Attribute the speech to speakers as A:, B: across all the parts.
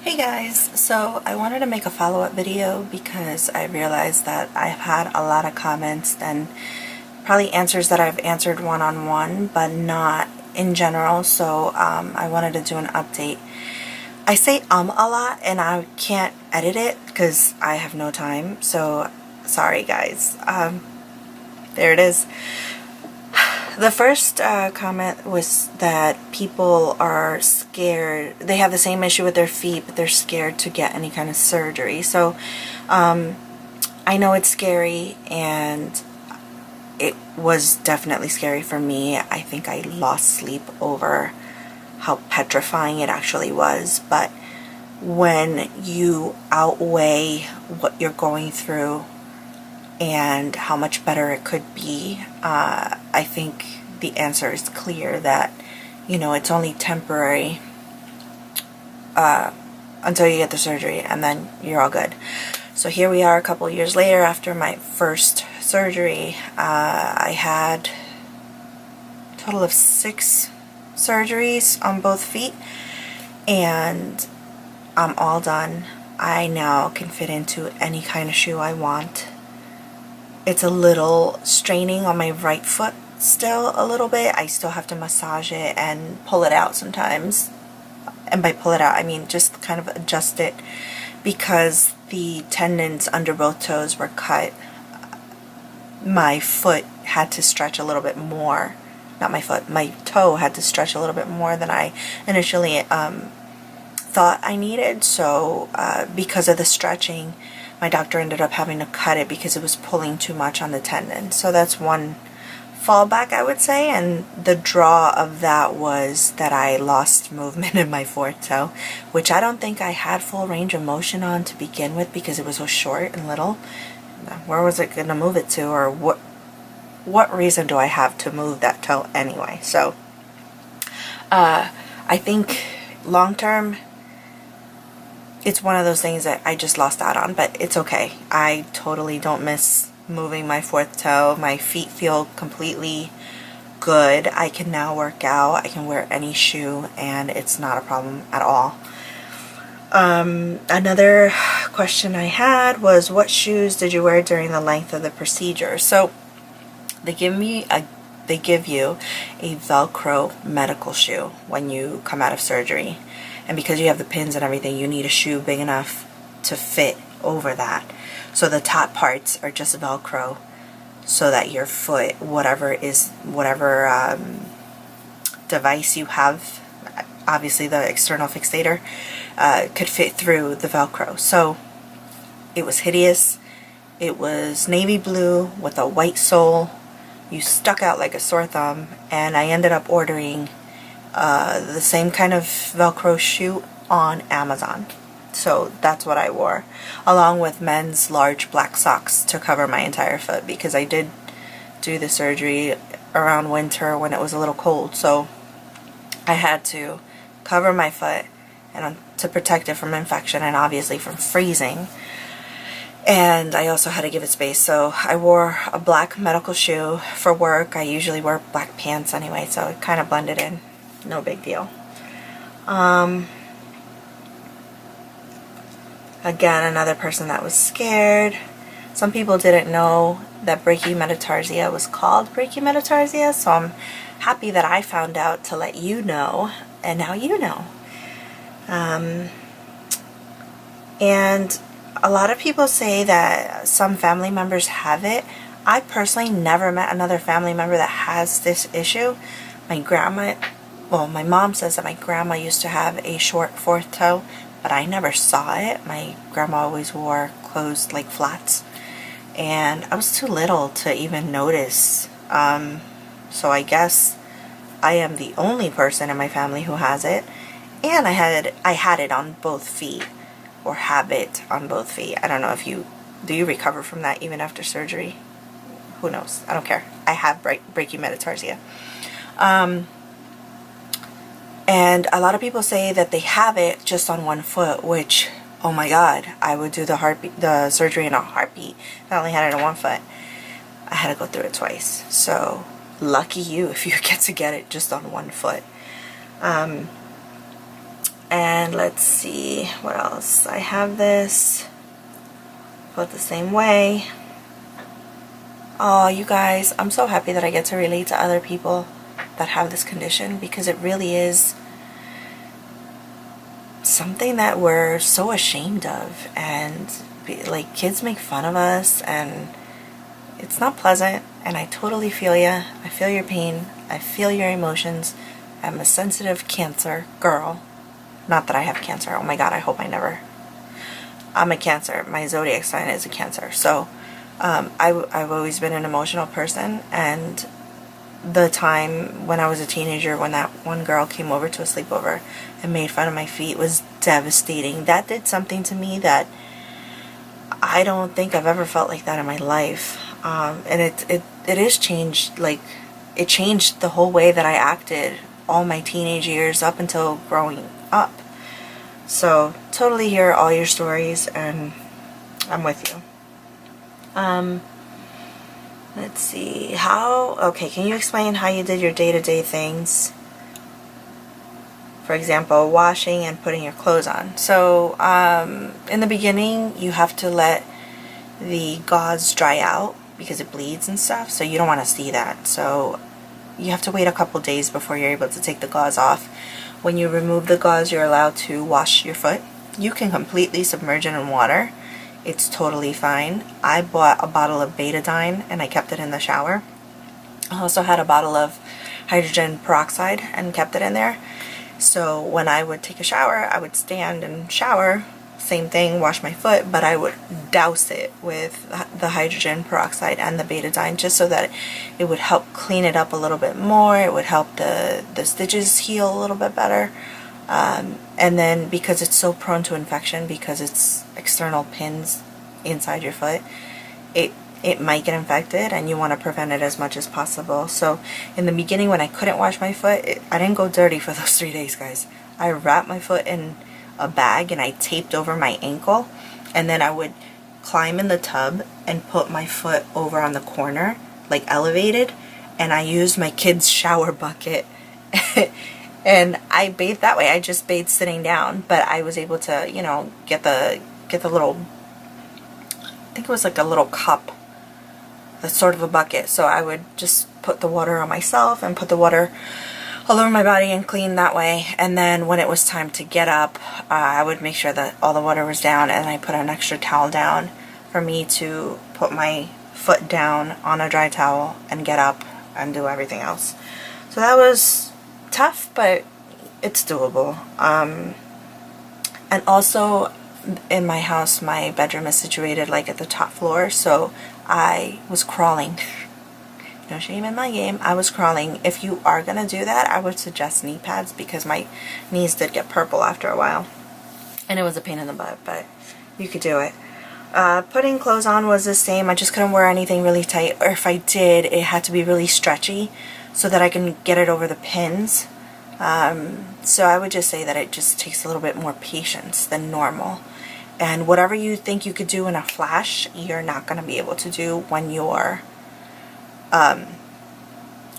A: Hey guys, so I wanted to make a follow-up video because I realized that I've had a lot of comments and probably answers that I've answered one-on-one but not in general, so I wanted to do an update. I say a lot and I can't edit it because I have no time, so sorry guys. There it is. The first comment was that people are scared. They have the same issue with their feet, but they're scared to get any kind of surgery. So I know it's scary, and it was definitely scary for me. I think I lost sleep over how petrifying it actually was. But when you outweigh what you're going through and how much better it could be, I think the answer is clear that, it's only temporary until you get the surgery, and then you're all good. So here we are a couple years later after my first surgery. I had a total of 6 surgeries on both feet, and I'm all done. I now can fit into any kind of shoe I want. It's a little straining on my right foot still a little bit. I still have to massage it and pull it out sometimes. And by pull it out, I mean just kind of adjust it, because the tendons under both toes were cut. My foot had to stretch a little bit more. Not my foot, my toe had to stretch a little bit more than I initially thought I needed. So because of the stretching, my doctor ended up having to cut it because it was pulling too much on the tendon. So that's one fallback, I would say, and the draw of that was that I lost movement in my fourth toe, which I don't think I had full range of motion on to begin with because it was so short and little. Where was it going to move it to, or what reason do I have to move that toe anyway? So I think long term, it's one of those things that I just lost out on, but it's okay. I totally don't miss moving my fourth toe. My feet feel completely good. I can now work out. I can wear any shoe, and it's not a problem at all. Another question I had was, what shoes did you wear during the length of the procedure? So they give you a Velcro medical shoe when you come out of surgery. And because you have the pins and everything, you need a shoe big enough to fit over that. So the top parts are just Velcro, so that your foot, whatever device you have, obviously the external fixator, could fit through the Velcro. So it was hideous. It was navy blue with a white sole. You stuck out like a sore thumb, and I ended up ordering the same kind of Velcro shoe on Amazon. So that's what I wore, along with men's large black socks to cover my entire foot, because I did do the surgery around winter when it was a little cold, so I had to cover my foot and to protect it from infection and obviously from freezing. And I also had to give it space, so I wore a black medical shoe for work. I usually wear black pants anyway, so it kind of blended in. No big deal. Again, another person that was scared. Some people didn't know that brachymetatarsia was called brachymetatarsia, so I'm happy that I found out to let you know, and now you know. And a lot of people say that some family members have it. I personally never met another family member that has this issue. My mom says that my grandma used to have a short fourth toe, but I never saw it. My grandma always wore clothes like flats, and I was too little to even notice. So I guess I am the only person in my family who has it, and I had it on both feet, or have it on both feet. I don't know if do you recover from that even after surgery? Who knows? I don't care. I have brachymetatarsia. And a lot of people say that they have it just on one foot, which, oh my god, I would do the surgery in a heartbeat if I only had it on one foot. I had to go through it twice. So lucky you if you get to get it just on one foot. And let's see what else. I have this put the same way. Oh, you guys, I'm so happy that I get to relate to other people that have this condition, because it really is something that we're so ashamed of, and like, kids make fun of us, and it's not pleasant. And I totally feel you. I feel your pain. I feel your emotions. I'm a sensitive Cancer girl. Not that I have Cancer. Oh my God, I hope I never. I'm a Cancer. My zodiac sign is a Cancer. So I've always been an emotional person, and the time when I was a teenager, when that one girl came over to a sleepover and made fun of my feet, was devastating. That did something to me that I don't think I've ever felt like that in my life. And it is changed. Like, it changed the whole way that I acted all my teenage years up until growing up. So totally hear all your stories, and I'm with you. Let's see, okay, can you explain how you did your day-to-day things? For example, washing and putting your clothes on. So, in the beginning, you have to let the gauze dry out because it bleeds and stuff, so you don't want to see that. So, you have to wait a couple days before you're able to take the gauze off. When you remove the gauze, you're allowed to wash your foot. You can completely submerge it in water. It's totally fine. I bought a bottle of betadine and I kept it in the shower. I also had a bottle of hydrogen peroxide and kept it in there. So when I would take a shower, I would stand and shower, same thing, wash my foot, but I would douse it with the hydrogen peroxide and the betadine, just so that it would help clean it up a little bit more. It would help the stitches heal a little bit better. And then, because it's so prone to infection, because it's external pins inside your foot, it might get infected, and you want to prevent it as much as possible. So in the beginning, when I couldn't wash my foot, I didn't go dirty for those 3 days, guys. I wrapped my foot in a bag and I taped over my ankle, and then I would climb in the tub and put my foot over on the corner, like elevated, and I used my kid's shower bucket and I bathed that way. I just bathed sitting down, but I was able to, you know, get the little, I think it was like a little cup, that's sort of a bucket. So I would just put the water on myself and put the water all over my body and clean that way. And then when it was time to get up, I would make sure that all the water was down, and I put an extra towel down for me to put my foot down on a dry towel and get up and do everything else. So that was tough, but it's doable. And also, in my house, my bedroom is situated like at the top floor, so I was crawling. No shame in my game. I was crawling. If you are gonna do that, I would suggest knee pads, because my knees did get purple after a while, and it was a pain in the butt, but you could do it. Putting clothes on was the same. I just couldn't wear anything really tight, or if I did, it had to be really stretchy so that I can get it over the pins. So I would just say that it just takes a little bit more patience than normal. And whatever you think you could do in a flash, you're not going to be able to do when you're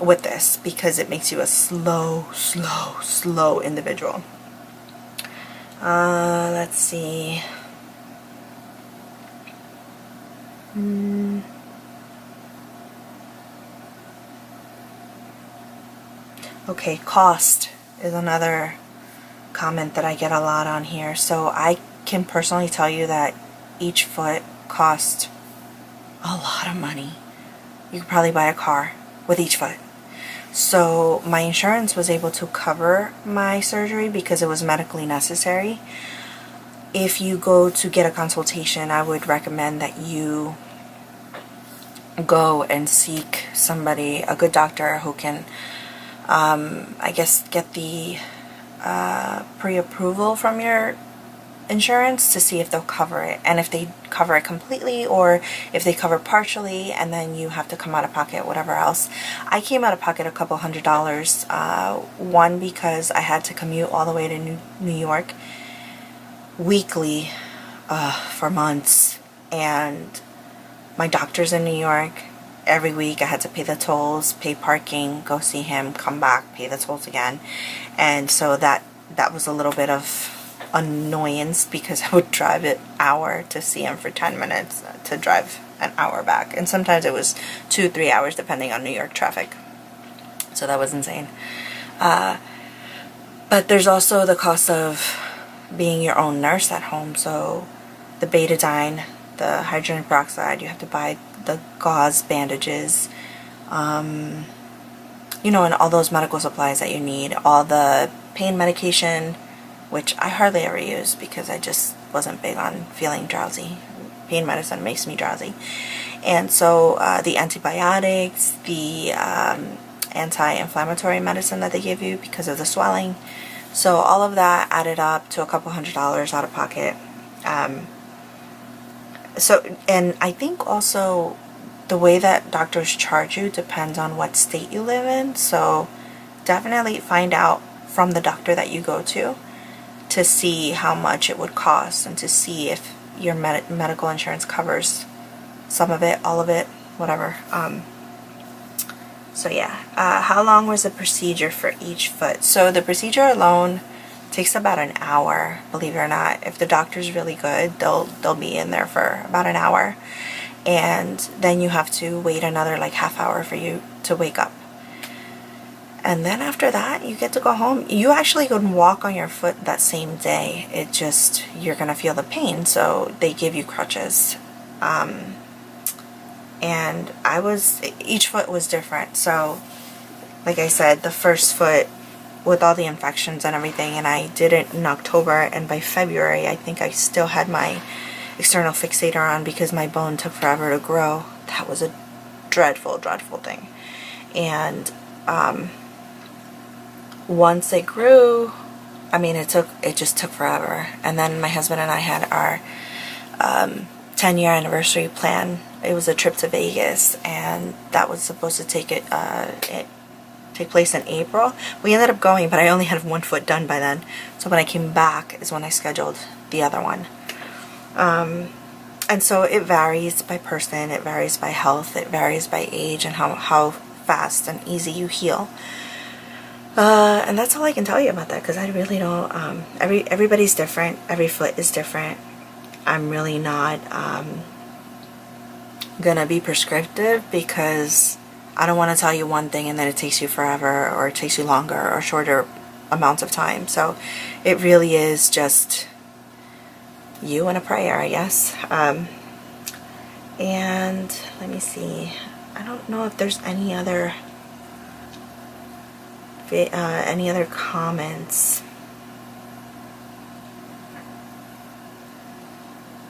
A: with this, because it makes you a slow individual. Let's see. Okay, cost is another comment that I get a lot on here. So I can personally tell you that each foot costs a lot of money. You could probably buy a car with each foot. So my insurance was able to cover my surgery because it was medically necessary. If you go to get a consultation, I would recommend that you go and seek somebody, a good doctor who can I guess get the pre-approval from your insurance to see if they'll cover it, and if they cover it completely, or if they cover partially, and then you have to come out of pocket whatever else. I came out of pocket a couple $100s. One, because I had to commute all the way to New York weekly for months, and my doctor's in New York. Every week I had to pay the tolls, pay parking, go see him, come back, pay the tolls again. And so that that was a little bit of annoyance because I would drive an hour to see him for 10 minutes to drive an hour back. And sometimes it was 2-3 hours depending on New York traffic. So that was insane. But there's also the cost of being your own nurse at home. So the betadine, the hydrogen peroxide, you have to buy the gauze bandages, you know, and all those medical supplies that you need, all the pain medication, which I hardly ever use because I just wasn't big on feeling drowsy. Pain medicine makes me drowsy. And so the antibiotics, the anti-inflammatory medicine that they give you because of the swelling. So all of that added up to a couple $100s out of pocket. And I think also the way that doctors charge you depends on what state you live in. So definitely find out from the doctor that you go to see how much it would cost and to see if your medical insurance covers some of it, all of it, whatever. So yeah, how long was the procedure for each foot? So the procedure alone takes about an hour, believe it or not. If the doctor's really good, they'll be in there for about an hour. And then you have to wait another like half hour for you to wake up. And then after that, you get to go home. You actually can walk on your foot that same day. It just, you're going to feel the pain. So they give you crutches. And each foot was different. So, like I said, the first foot with all the infections and everything, and I did it in October, and by February, I think I still had my external fixator on because my bone took forever to grow. That was a dreadful, dreadful thing. And once it grew, I mean, it just took forever. And then my husband and I had our 10-year anniversary plan. It was a trip to Vegas, and that was supposed to take place in April. We ended up going, but I only had one foot done by then. So when I came back is when I scheduled the other one. And so it varies by person, it varies by health, it varies by age, and how fast and easy you heal. And that's all I can tell you about that, because I really don't, everybody's different, every foot is different. I'm really not gonna be prescriptive, because I don't want to tell you one thing and then it takes you forever, or it takes you longer or shorter amounts of time. So it really is just you and a prayer, I guess. And let me see, I don't know if there's any other comments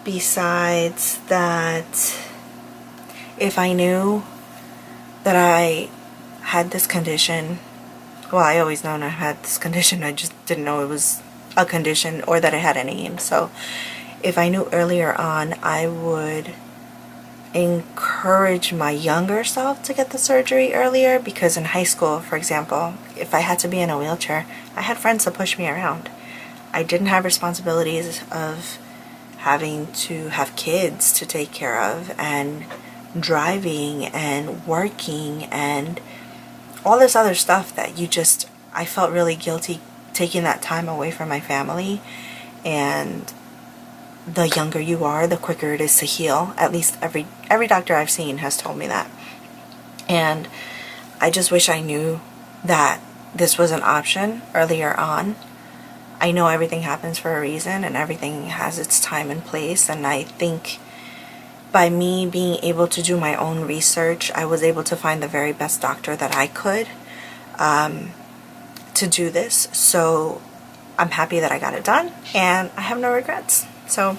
A: besides that. If I knew that I had this condition, well, I always known I had this condition, I just didn't know it was a condition or that it had a name. So if I knew earlier on, I would encourage my younger self to get the surgery earlier, because in high school, for example, if I had to be in a wheelchair, I had friends to push me around. I didn't have responsibilities of having to have kids to take care of, and driving and working and all this other stuff that I felt really guilty taking that time away from my family. And the younger you are, the quicker it is to heal. At least every doctor I've seen has told me that. And I just wish I knew that this was an option earlier on. I know everything happens for a reason, and everything has its time and place, and I think by me being able to do my own research, I was able to find the very best doctor that I could to do this. So I'm happy that I got it done, and I have no regrets. So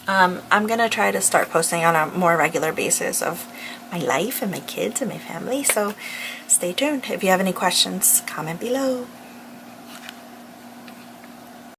A: I'm going to try to start posting on a more regular basis of my life and my kids and my family. So stay tuned. If you have any questions, comment below.